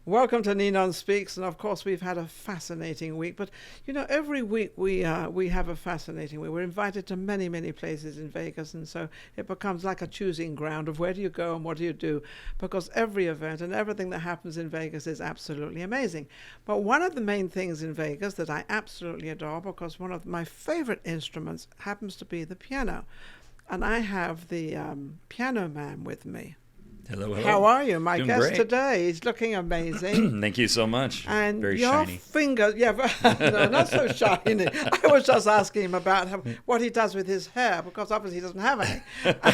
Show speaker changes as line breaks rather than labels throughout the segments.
Welcome to NinonSpeaks, and of course we've had a fascinating week. But every week we have a fascinating week. We're invited to many, many places in Vegas, and so it becomes like a choosing ground of where do you go and what do you do, because every event and everything that happens in Vegas is absolutely amazing. But one of the main things in Vegas that I absolutely adore, because one of my favorite instruments happens to be the piano, and I have the piano man with me.
Hello, hello.
How are you? My
Doing
guest
great.
today is looking amazing.
Thank you so much.
And
very
your
shiny.
fingers, no, not so shiny. I was just asking him about what he does with his hair, because obviously he doesn't have any.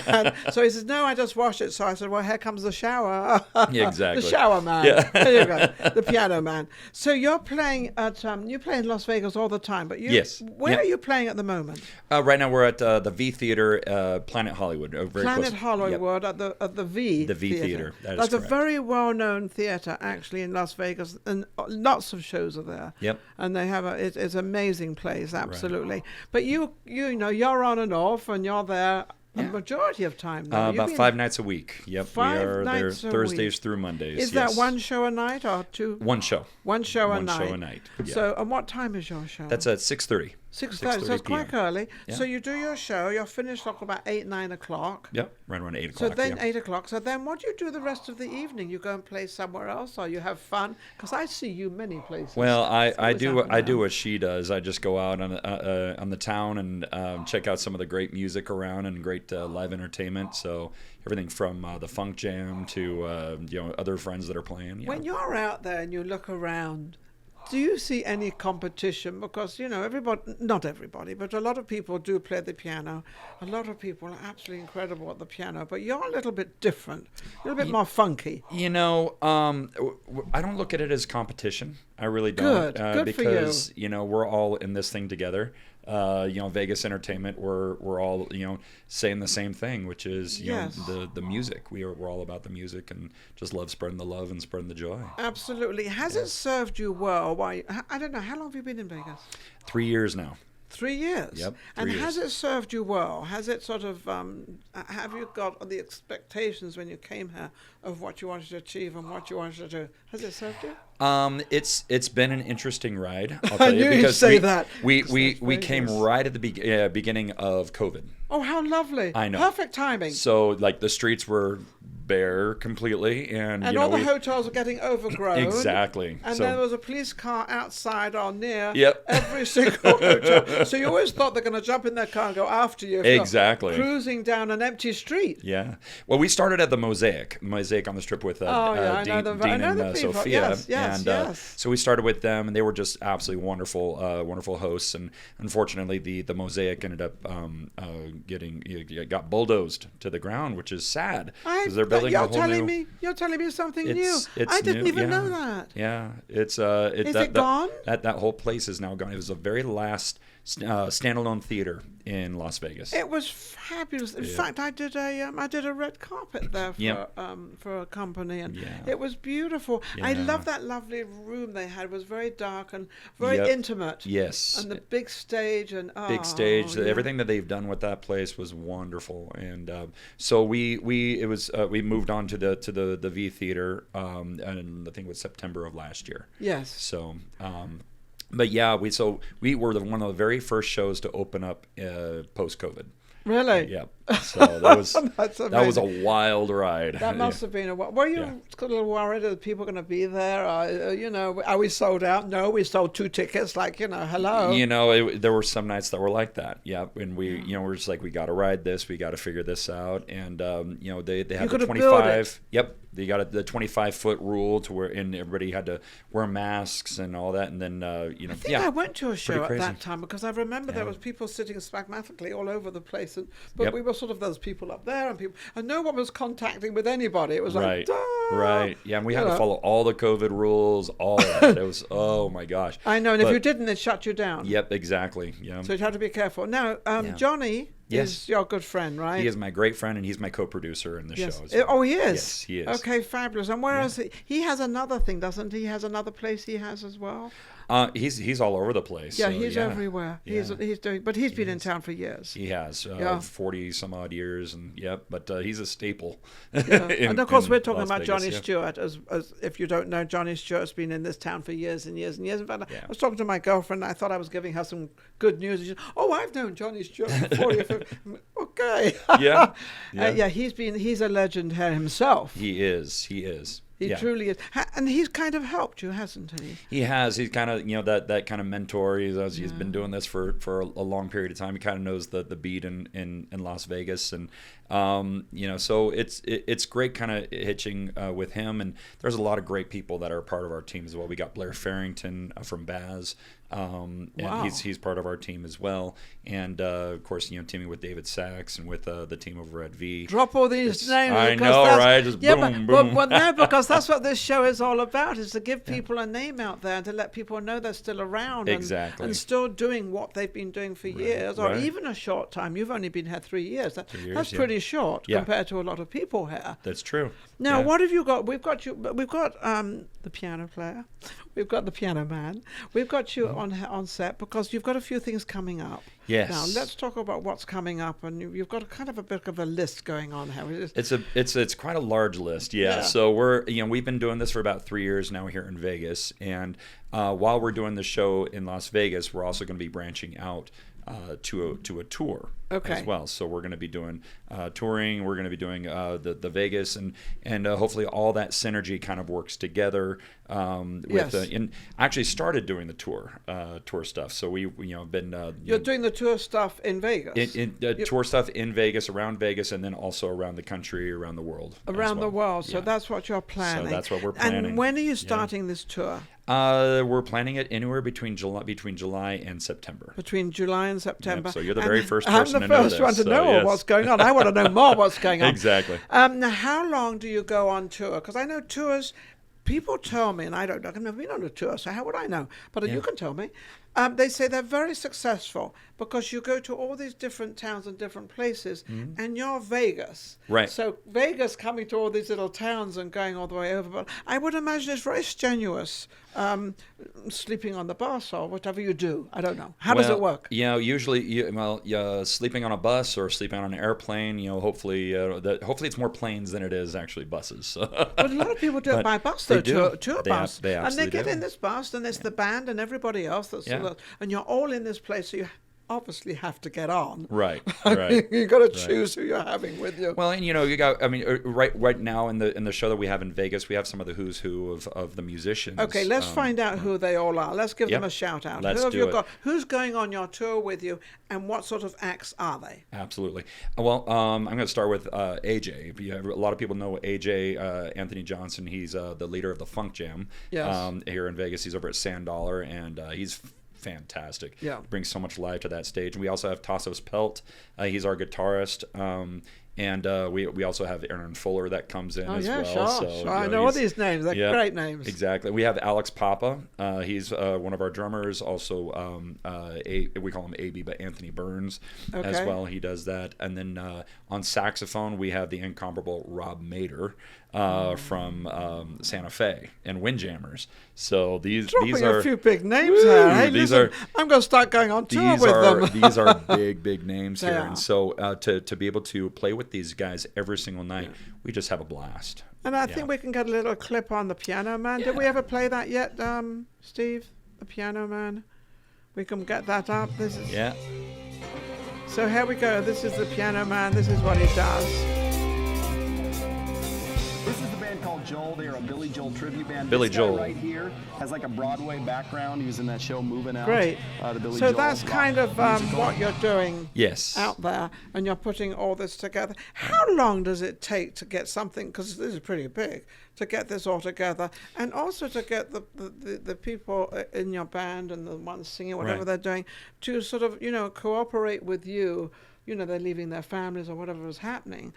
And so he says, no, I just wash it. So I said, well, here comes the shower.
Yeah, exactly.
The shower man.
Yeah.
There you go. The piano man. So you're playing at, you play in Las Vegas all the time, but
Yes.
Where
Yep.
are you playing at the moment?
Right now we're at the V Theater, Planet Hollywood. Very
Planet
close.
Hollywood
Yep.
at the V.
The V Theater. That is
That's a
correct.
very well-known theater actually in Las Vegas, and lots of shows are there.
Yep.
And they have it's an amazing place, absolutely. Right. But you're on and off, and you're there a majority of time.
About 5 nights a week. Yep.
5
we are there
nights a
Thursdays
week.
through Mondays.
Is
yes.
that one show a night or two?
One show.
One show a
One
night.
show a night. Yeah.
So, and what time is your show?
That's at 6:30.
6:30. So it's quite
PM.
early.
Yeah.
So you do your show. You're finished like about 8, 9 o'clock.
Yep. Right around 8
So
o'clock.
then
yeah.
8 o'clock. So then what do you do the rest of the evening? You go and play somewhere else, or you have fun? Because I see you many places.
Well, I
always
do
up and
I do
down.
what she does. I just go out on the town and check out some of the great music around and great live entertainment. So everything from the funk jam to other friends that are playing. Yeah.
When you're out there and you look around, do you see any competition? Because, everybody, not everybody, but a lot of people do play the piano. A lot of people are absolutely incredible at the piano, but you're a little bit different, a little bit more funky.
I don't look at it as competition. I really don't.
Good
because,
for you.
We're all in this thing together. Vegas Entertainment, we're all, saying the same thing, which is,
Yes.
the music. We're all about the music and just love spreading the love and spreading the joy.
Absolutely. Has it served you well? I don't know. How long have you been in Vegas?
3 years now.
3 years.
Yep, 3
And
years.
has it served you well? Has it sort of, have you got the expectations when you came here of what you wanted to achieve and what you wanted to do? Has it served you?
It's been an interesting ride. I'll
I
tell
knew
you,
you'd
because
say that.
we
That's
came
Vegas.
right at the beginning of COVID.
Oh, how lovely.
I know.
Perfect timing.
So like the streets were bare completely, and
And all the hotels are getting overgrown.
Exactly.
And
So-
there was a police car outside or near
Yep.
every single hotel. So you always thought they're going to jump in their car and go after you. If you're
Exactly.
cruising down an empty street.
Yeah. Well, we started at the Mosaic on the Strip with
I
Dean,
know
Dean
the
and
people.
Sophia.
Yes,
and
yes.
so we started with them, and they were just absolutely wonderful hosts. And unfortunately, the Mosaic ended up got bulldozed to the ground, which is sad because they're building a whole new.
You're telling me something new.
It's
I didn't
new,
even
yeah.
know that.
Yeah, it's
Is it gone?
That whole place is now gone. It was the very last standalone theater in Las Vegas.
It was fabulous. In fact, I did a red carpet there for a company, and it was beautiful. I
Yeah.
love that lovely room they had. It was very dark and very
Yep.
intimate.
Yes.
And the big stage and
Big stage.
yeah.
Everything that they've done with that place was wonderful, and so we moved on to the V Theater, and I think it was September of last year.
Yes.
So, but yeah, we were one of the very first shows to open up post COVID.
Really?
Yep. So that was
That's
that was a
amazing.
wild ride.
That must have been a while. Were you
Yeah.
a little worried that people going to be there? Are we sold out? No, we sold 2 tickets. Hello.
There were some nights that were like that. Yeah, and we're just like, we got to ride this, we got to figure this out, and they had the
gotta build
25.
it.
Yep, they got the 25-foot rule to where, and everybody had to wear masks and all that, and then
I think I went to a show at
crazy.
that time because I remember there
Yeah.
was people sitting spasmodically all over the place, but
Yep.
we were sort of those people up there, and no one was contacting with anybody. It was like,
Right. Yeah, and we had to follow all the COVID rules, all of that. It was, oh my gosh.
I know, and if
But-
you didn't, they'd shut you down.
Yep, exactly. Yeah.
So you had to be careful. Now,
Yeah.
Johnny
Yes.
is your good friend, right?
He is my great friend, and he's my co-producer in the
Yes.
show as well.
Oh, he is?
Yes, he is.
Okay, fabulous. And where is he? He has another thing, doesn't he? He has another place he has as well?
He's all over the place.
Yeah,
so,
he's everywhere.
Yeah.
He's been in town for years.
He has 40 some odd years, and but he's a staple.
Yeah. And of course, we're talking
Las
about
Vegas,
Johnny Stewart. As if you don't know, Johnny Stewart's been in this town for years and years and years. In fact, I was talking to my girlfriend. I thought I was giving her some good news. She said, "Oh, I've known Johnny Stewart for 40 or 50." Okay.
Yeah.
He's a legend here himself.
He is.
He truly is. And he's kind of helped you, hasn't he?
He has. He's kind of, that kind of mentor. He's been doing this for a long period of time. He kind of knows the beat in Las Vegas. And, so it's great kind of hitching with him. And there's a lot of great people that are a part of our team as well. We got Blair Farrington from Baz. And he's part of our team as well. And, of course, teaming with David Sachs and with the team over at V.
Drop all these names.
I know, right? Just boom, boom.
But no, because that's what this show is all about, is to give people a name out there and to let people know they're still around.
Exactly.
And still doing what they've been doing for years, or even a short time. You've only been here 3 years. That's pretty short compared to a lot of people here.
That's true.
Now, what have you got? We've got the piano player. We've got the piano man. We've got you on set because you've got a few things coming up.
Yes.
Now let's talk about what's coming up, and you've got kind of a bit of a list going on here.
It's quite a large list. Yeah. So we've been doing this for about 3 years now here in Vegas, and while we're doing the show in Las Vegas, we're also going to be branching out to a tour as well. So we're going to be doing touring. We're going to be doing the Vegas, and hopefully all that synergy kind of works together. And actually started doing the tour stuff. So we been
you're doing the tour stuff in Vegas.
Tour stuff in Vegas, around Vegas, and then also around the country, around the world.
Around the world. So that's what you're planning.
So that's what we're planning.
And when are you starting this tour?
We're planning it anywhere between July and September.
Between July and September.
Yep, so you're the very first person to know this.
I'm the first one to know what's going on. I want to know more what's going on.
Exactly.
Now, how long do you go on tour? Because I know tours, people tell me, and I don't know, I've never been on a tour, so how would I know? But you can tell me. They say they're very successful because you go to all these different towns and different places, and you're Vegas.
Right.
So Vegas coming to all these little towns and going all the way over. But I would imagine it's very strenuous, sleeping on the bus or whatever you do. I don't know. How does it work?
Usually, sleeping on a bus or sleeping on an airplane. Hopefully it's more planes than it is actually buses.
But a lot of people do it by bus, though. Tour bus,
they
and they get
do.
in this bus, and it's the band and everybody else and you're all in this place, so you obviously have to get on.
Right.
You got to choose who you're having with you.
Well, and you got. I mean, right now in the show that we have in Vegas, we have some of the who's who of the musicians.
Okay, let's find out who they all are. Let's give them a shout out.
Let's do it.
Who's going on your tour with you, and what sort of acts are they?
Absolutely. Well, I'm going to start with AJ. A lot of people know AJ Anthony Johnson. He's the leader of the Funk Jam here in Vegas. He's over at Sand Dollar, and he's fantastic. Brings so much life to that stage. And we also have Tassos Pelt. He's our guitarist. And we also have Aaron Fuller that comes in as well.
Sure. I know all these names. They're great names.
Exactly. We have Alex Papa. He's one of our drummers. Also, we call him AB, but Anthony Burns as well. He does that. And then on saxophone, we have the incomparable Rob Mader from Santa Fe and Windjammers. So these are
a few big names here. Hey, I'm going to start going on tour with them.
These are big names here. And so to be able to play with these guys every single night, we just have a blast.
And I think we can get a little clip on the Piano Man. Did we ever play that yet, Steve? The Piano Man? We can get that up. So here we go. This is the Piano Man. This is what he does.
This is the band called Joel. They are a Billy Joel tribute band.
Billy Joel
right here has like a Broadway background. He was in that show Moving Out.
Great.
The Billy
so
Joel
that's kind of what you're doing out there, and you're putting all this together. How long does it take to get something, because this is pretty big, to get this all together, and also to get the people in your band and the ones singing, whatever they're doing, to sort of, cooperate with you. They're leaving their families or whatever is happening.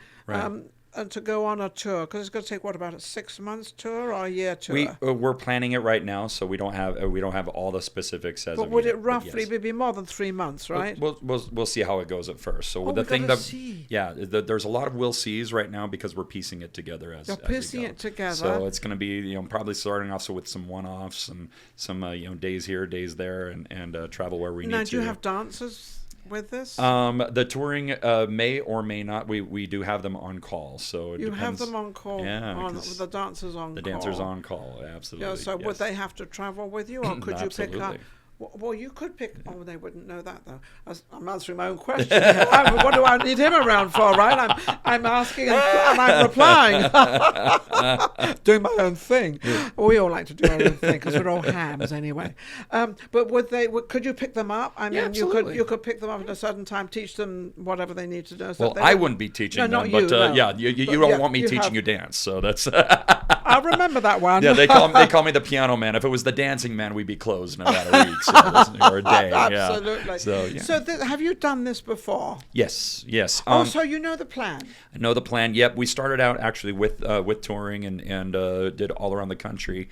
to go on a tour? Because it's going to take, what, about a 6 months tour or a year tour?
We're planning it right now, so we don't have all the specifics as
But
of
would
yet,
it roughly
yes.
be more than 3 months, right?
We'll see how it goes at first. So
Oh,
the
we
thing
gotta
that
see.
there's a lot of we'll sees right now because we're piecing it together as
You're
as we
piecing
go.
it together.
So it's going to be probably starting off with some one-offs and some days here, days there, and travel where we
Now,
need
do you
to.
have dancers with this?
The touring may or may not. We do have them on call, so it
you
depends.
have them on call.
Yeah,
on,
because
the dancers on
the
call.
dancers on call, absolutely.
Yeah, so would
yes.
they have to travel with you, or could you pick up?
Absolutely.
Well, you could pick. Oh, they wouldn't know that though. I'm answering my own question. What do I need him around for, right? I'm asking and I'm replying, doing my own thing. Well, we all like to do our own thing because we're all hams anyway. But could you pick them up? I mean,
absolutely.
you could pick them up at a certain time, teach them whatever they need to do. So
Well,
they
I wouldn't be teaching
No,
them,
not
but
you, no.
yeah, you
But
don't
yeah,
want me
you
teaching
have-
you dance, so that's.
I remember that one.
Yeah, they call me the piano man. If it was the dancing man, we'd be closed in about a week or a day.
Absolutely.
Yeah.
So have you done this before?
Yes.
So you know the plan.
I know the plan. Yep, we started out actually with touring and did all around the country.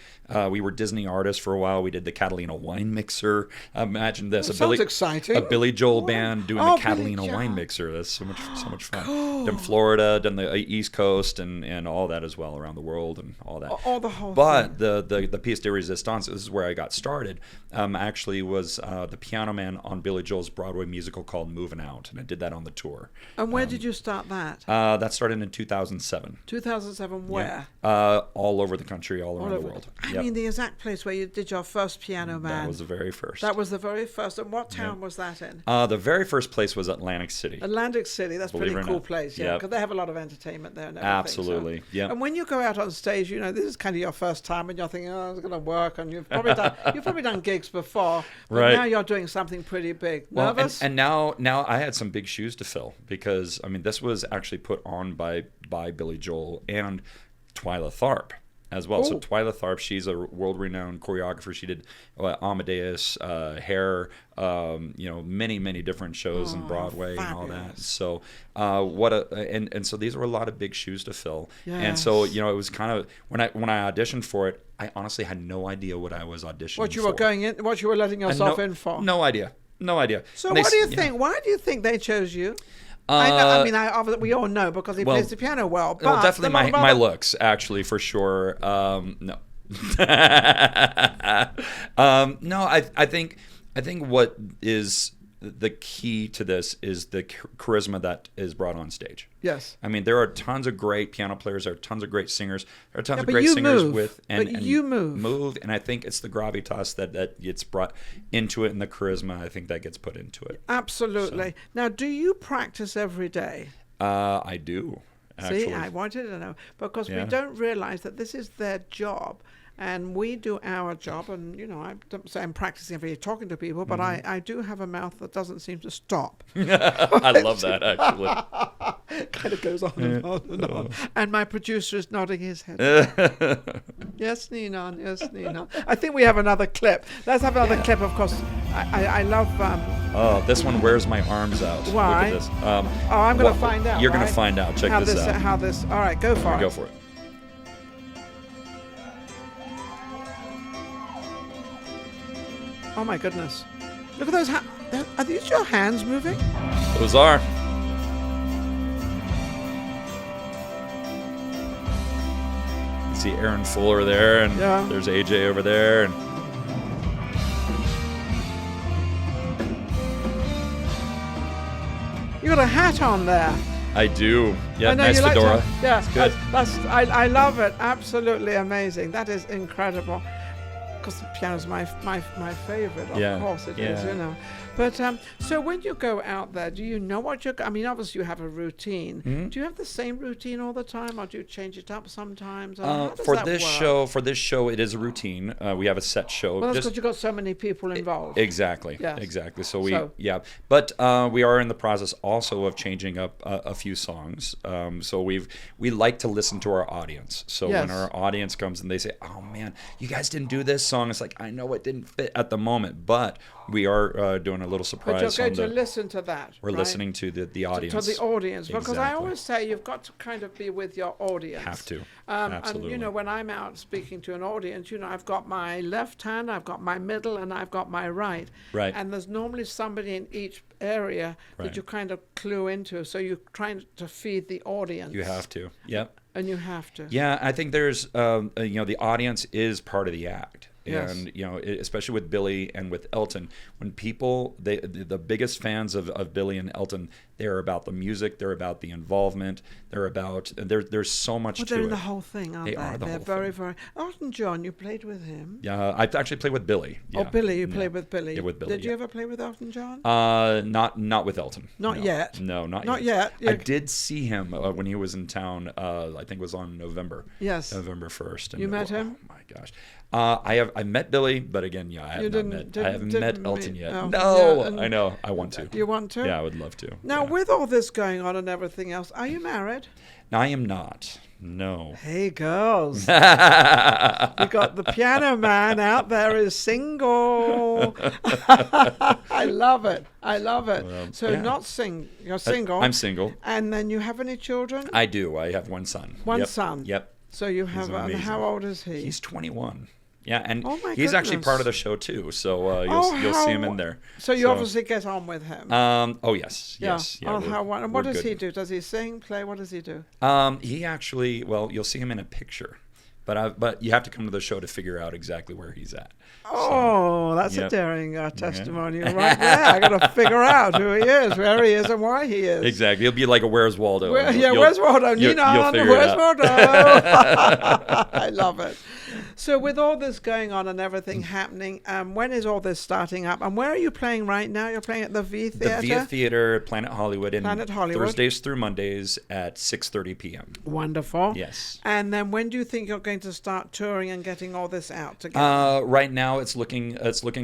We were Disney artists for a while. We did the Catalina Wine Mixer. Imagine this:
sounds exciting.
A Billy Joel band doing
Oh,
the Catalina
Billy
Wine
Joel.
Mixer. That's so much fun.
Cool.
Done Florida, done the East Coast, and all that as well around the world and all that.
All the whole
But
thing.
the piece de resistance, this is where I got started, actually was the piano man on Billy Joel's Broadway musical called Moving Out, and I did that on the tour.
And where did you start that?
That started in 2007.
2007, where?
All over the country, all around the world.
I
Yep.
mean, the exact place where you did your first Piano Man.
That was the very first.
That was the very first. And what town was that in?
The very first place was Atlantic City.
Atlantic City. That's a
Believe
pretty
it or
cool
not.
place, yeah,
Yep.
because they have a lot of entertainment there and everything.
Absolutely,
So.
yeah.
And when you go out on stage, this is kind of your first time, and you're thinking, oh, it's going to work, and you've probably done gigs before, but
Right.
now you're doing something pretty big.
Well,
Nervous?
and now I had some big shoes to fill because this was actually put on by Billy Joel and Twyla Tharp as well. So
Ooh.
Twyla Tharp, she's a world-renowned choreographer. She did Amadeus, Hair, many different shows in Broadway and all that.
fabulous.
So and so these were a lot of big shoes to fill. And so
Yes.
it was kind of when I auditioned for it, I honestly had no idea what I was auditioning
what you
for.
were going in, what you were letting yourself in for.
No idea.
So
And they
what do you
yeah.
think? Why do you think they chose you? Obviously we all know because he plays the piano well. But
Well, definitely
the
my looks, actually, for sure. No. No, I think what is the key to this is the charisma that is brought on stage.
Yes.
I mean, there are tons of great piano players. There are tons of great singers. There are tons of
but
great
you
singers
move.
and
You move.
and I think it's the gravitas that gets brought into it, and the charisma I think that gets put into it.
Absolutely. Now, do you practice every day?
I do. Actually.
See, I wanted to know because we
Yeah.
don't realize that this is their job. And we do our job, and I don't say I'm practicing every day talking to people, but I do have a mouth that doesn't seem to stop.
I love that, actually.
Kind of goes on and on and on. And my producer is nodding his head. Yes, Ninon. Yes, Ninon. I think we have another clip. Let's have another clip. Of course, I love.
Oh, this one wears my arms out.
Why?
Look at this.
I'm going to find out.
You're going
right?
to find out. Check
how
this out.
How this? All right, go for it.
Go for it.
Oh my goodness! Look at those. Are these your hands moving?
Those are. You see Aaron Fuller there, and
Yeah.
there's AJ over there, and
You got a hat on there.
I do. Yeah,
I know
nice
you like
fedora.
to, yeah,
It's good.
I love it. Absolutely amazing. That is incredible. Because the piano's my favorite. Of course it is.
Yeah.
But so when you go out there, do you know what you're? I mean, obviously you have a routine.
Mm-hmm.
Do you have the same routine all the time, or do you change it up sometimes? Or how does
For
that
this
work?
show, it is a routine. We have a set show.
Well, that's
Just-
because you've got so many people involved.
Exactly.
Yes.
Exactly. So but we are in the process also of changing up a few songs. So we like to listen to our audience. So
Yes.
when our audience comes and they say, "Oh man, you guys didn't do this song," it's like, I know it didn't fit at the moment, but we are doing a little
But
surprise.
you're going to listen to that.
We're
right?
listening to the audience.
To the audience. Because I
Exactly.
always say you've got to kind of be with your audience.
Have to.
And,
Absolutely.
when I'm out speaking to an audience, I've got my left hand, I've got my middle, and I've got my right.
Right.
And there's normally somebody in each area
Right.
that you kind of clue into. So you're trying to feed the audience.
You have to. Yep.
And you have to.
Yeah, I think there's, the audience is part of the act.
Yes.
And, especially with Billy and with Elton, when people, the biggest fans of Billy and Elton, they're about the music, they're about the involvement, they're about, there's so much
Well,
to
they're
it.
in the whole thing, aren't they?
Are the
They're
whole
very,
thing.
very... Elton John, you played with him.
Yeah, I actually played with Billy.
Oh,
Yeah.
Billy, you
Yeah.
played with Billy.
Yeah, with Billy,
Did you ever play with Elton John?
Not with Elton.
Not
No.
yet.
No, not
Not
yet.
yet.
I did see him when he was in town. I think it was on November.
Yes.
November 1st.
You met him?
Oh my gosh. I met Billy, but again, I haven't met Elton yet.
Oh,
No,
yeah,
I know. I want to.
You want to?
Yeah, I would love to.
Now,
yeah.
with all this going on and everything else, are you married?
I am not. No.
Hey, girls. We got the piano man out there is single. I love it. I love it. So
yeah.
you're single.
I'm single.
And then you have any children?
I do. I have one son.
One
Yep.
son.
Yep.
So you have,
amazing.
how old is he?
He's 21. Yeah, and
Oh my
he's actually
goodness.
part of the show too. So you'll see him in there.
So you obviously get on with him.
Oh yes,
Yeah.
yes. Yeah,
Oh, and what
we're
does he
good.
do? Does he sing, play? What does he do?
He actually, you'll see him in a picture, but you have to come to the show to figure out exactly where he's at.
Oh, that's a
Yep.
daring testimonial right there. I got to figure out who he is, where he is, and why he is.
Exactly. He'll be like a Where's Waldo.
Where's Waldo? Nina,
figure it
where's
out.
Waldo? I love it. So with all this going on and everything happening, when is all this starting up? And where are you playing right now? You're playing at the V Theater?
The Via Theater, Planet Hollywood, and
Planet Hollywood.
Thursdays through Mondays at 6:30 p.m.
Wonderful.
Yes.
And then when do you think you're going to start touring and getting all this out together?
Right now, it's looking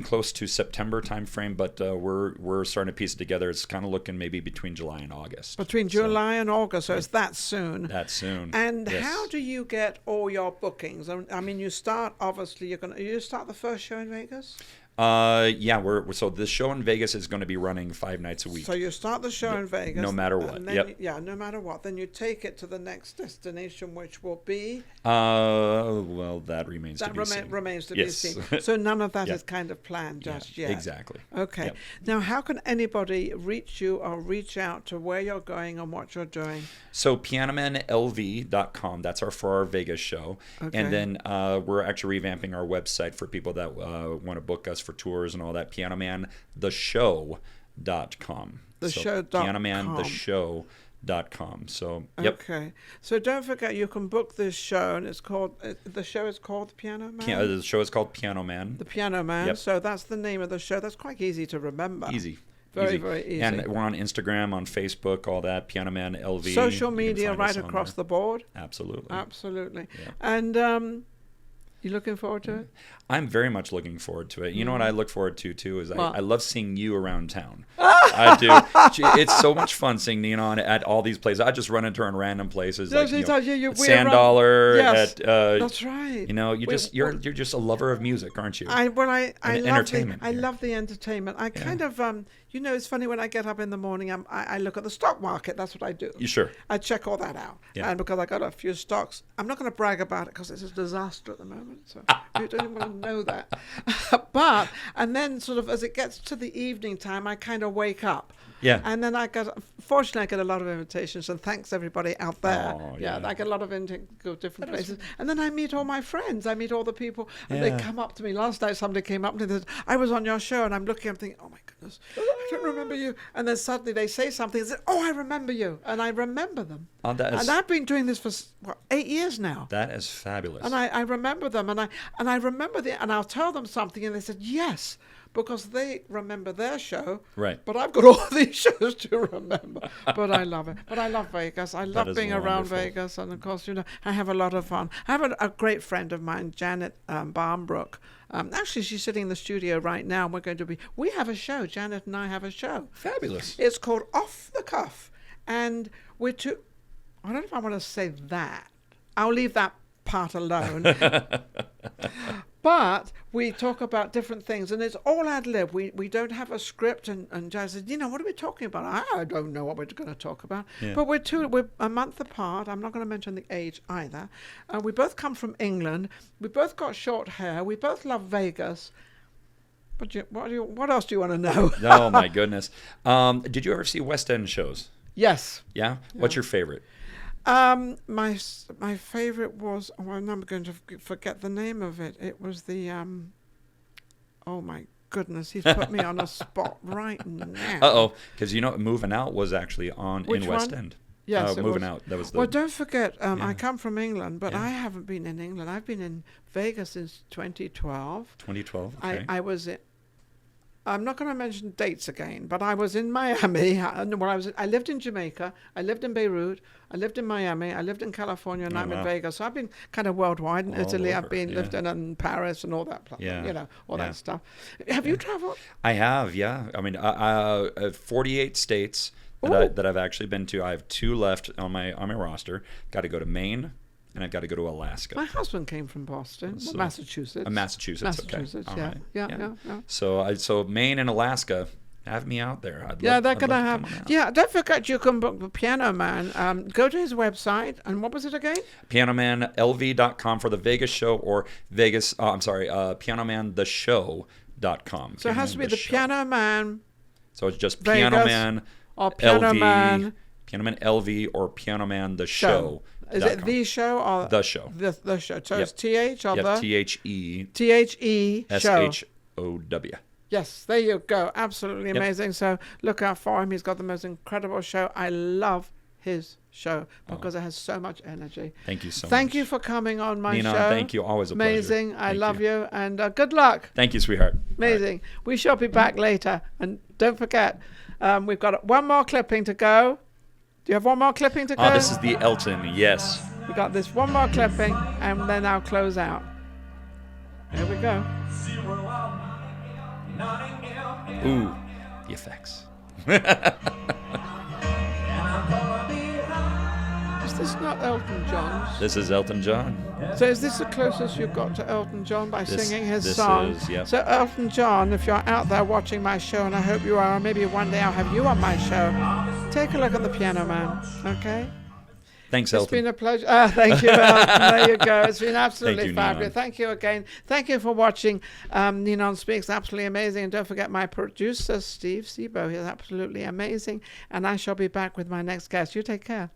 close to September timeframe, but we're starting to piece it together. It's kind of looking maybe between July and August.
Between July and August, so it's that soon.
That soon.
And
Yes.
how do you get all your bookings? I mean, you start obviously. You start the first show in Vegas.
Yeah, so the show in Vegas is going to be running 5 nights a week.
So you start the show in Vegas.
no matter what,
and then
yep.
no matter what. Then you take it to the next destination, which will be.
Well, that remains to be seen.
Remains to
Yes.
be seen. So none of that
Yeah.
is kind of planned just
Yeah,
yet.
exactly.
Okay.
Yep.
Now, how can anybody reach you or reach out to where you're going and what you're doing?
So pianomanlv.com, that's for our Vegas show.
Okay.
And then we're actually revamping our website for people that want to book us for tours and all that, pianomantheshow.com. Pianomantheshow.com. So, yep.
Okay. So don't forget, you can book this show, and it's called, the show is called The Piano Man?
The show is called Piano Man.
The Piano Man.
Yep.
So that's the name of the show. That's quite easy to remember.
Easy.
Very, very easy.
And we're on Instagram, on Facebook, all that, Piano Man LV.
Social
You can
media
find
right
us on
across
there.
the board.
Absolutely.
Absolutely.
Yeah.
And you looking forward to it?
I'm very much looking forward to it. You know what I look forward to too is
What?
I love seeing you around town. I do. It's so much fun seeing Ninon at all these places. I just run into her in random places,
Yes,
like
we're
Sand
around-
Dollar.
Yes,
at
that's right.
You know, you're just a lover of music, aren't you?
I love
entertainment
I
here.
love the entertainment. I kind of it's funny when I get up in the morning. I look at the stock market. That's what I do.
You sure?
I check all that out.
Yeah.
And because I got a few stocks, I'm not going to brag about it because it's a disaster at the moment. So you don't even want to know that. And then sort of as it gets to the evening time, I kind of wake up.
Yeah.
And then fortunately, I get a lot of invitations, and thanks everybody out there.
Oh,
yeah.
yeah.
I get a lot of go different places. And then I meet all my friends. I meet all the people, and they come up to me. Last night, somebody came up to me and said, I was on your show, and I'm looking, I'm thinking, oh my goodness, I don't remember you. And then suddenly they say something and say, oh, I remember you. And I remember them.
Oh, that is-
and I've been doing this for 8 years now.
That is fabulous.
And I remember them, and I remember and I'll tell them something, and they said yes, because they remember their show.
Right.
But I've got all these shows to remember. But I love it. But I love Vegas. I love
is
being around
wonderful.
Vegas, and of course, I have a lot of fun. I have a great friend of mine, Janet Barnbrook. Actually, she's sitting in the studio right now, and we have a show. Janet and I have a show.
Fabulous.
It's called Off the Cuff, and I don't know if I want to say that. I'll leave that part alone. But we talk about different things, and it's all ad lib. We don't have a script, and Jazz said, what are we talking about? I don't know what we're going to talk about.
Yeah.
But we're a month apart. I'm not going to mention the age either. We both come from England. We both got short hair. We both love Vegas. But what else do you want to know?
Oh my goodness! Did you ever see West End shows?
Yes.
Yeah. What's your favorite?
My favorite was, I'm going to forget the name of it. It was the oh my goodness, he's put me on a spot right now.
Because Moving Out was actually
Which
in West
one?
End.
Yes,
Moving Out. That was the.
Well, don't forget,
Yeah.
I come from England, but
Yeah.
I haven't been in England. I've been in Vegas since 2012.
2012. Okay.
I was in. I'm not going to mention dates again, but I was in Miami. I lived in Jamaica. I lived in Beirut. I lived in Miami. I lived in California, and I'm in
wow.
Vegas. So I've been kind of worldwide. In
All
Italy, I've
over,
been
yeah.
lived in Paris and all that.
Yeah.
All
Yeah.
that stuff. Have you traveled?
I have, yeah. I mean, 48 states that I've actually been to. I have 2 left on my roster. Got to go to Maine, and I've got to go to Alaska.
My husband came from Boston,
So-
Massachusetts.
Massachusetts. Okay.
Massachusetts,
All
yeah.
right.
Yeah.
So Maine and Alaska, have me out there.
They're
I'd
going to
love
have.
come on out.
Yeah, don't forget you can book the Piano Man. Go to his website, and what was it again?
PianoManLV.com for the Vegas show, or PianoManTheShow.com.
So it has to be the
Show.
Piano Man.
So it's just
Vegas
Piano Man
or Piano
LV,
Man
Piano Man LV, or Piano Man The Show.
Is it the show or
The Show?
The show. So
Yep.
it's TH or
Yep,
the
THE
show.
SHOW.
Yes, there you go. Absolutely
Yep.
amazing. So look out for him. He's got the most incredible show. I love his show because it has so much energy.
Thank you so much.
Thank you for coming on my
Nina,
show.
thank you. Always a pleasure.
Amazing. I
Thank
love you. And good luck.
Thank you, sweetheart.
Amazing. We shall be back later. And don't forget, we've got one more clipping to go. Do you have one more clipping to go?
This is the Elton. Yes.
We got this one more clipping, and then I'll close out. Here we go.
Ooh, the effects.
Is this not Elton John's?
This is Elton John.
So is this the closest you've got to Elton John by singing his
this
song?
is, yep.
So Elton John, if you're out there watching my show, and I hope you are, maybe one day I'll have you on my show, take a look at the Piano Man, okay?
Thanks,
It's
Elton.
been a pleasure. Thank you, Elton. There you go. It's been absolutely
Thank you,
fabulous.
Ninon.
Thank you again. Thank you for watching NinonSpeaks. Absolutely amazing. And don't forget my producer, Steve Sebo. He's absolutely amazing. And I shall be back with my next guest. You take care.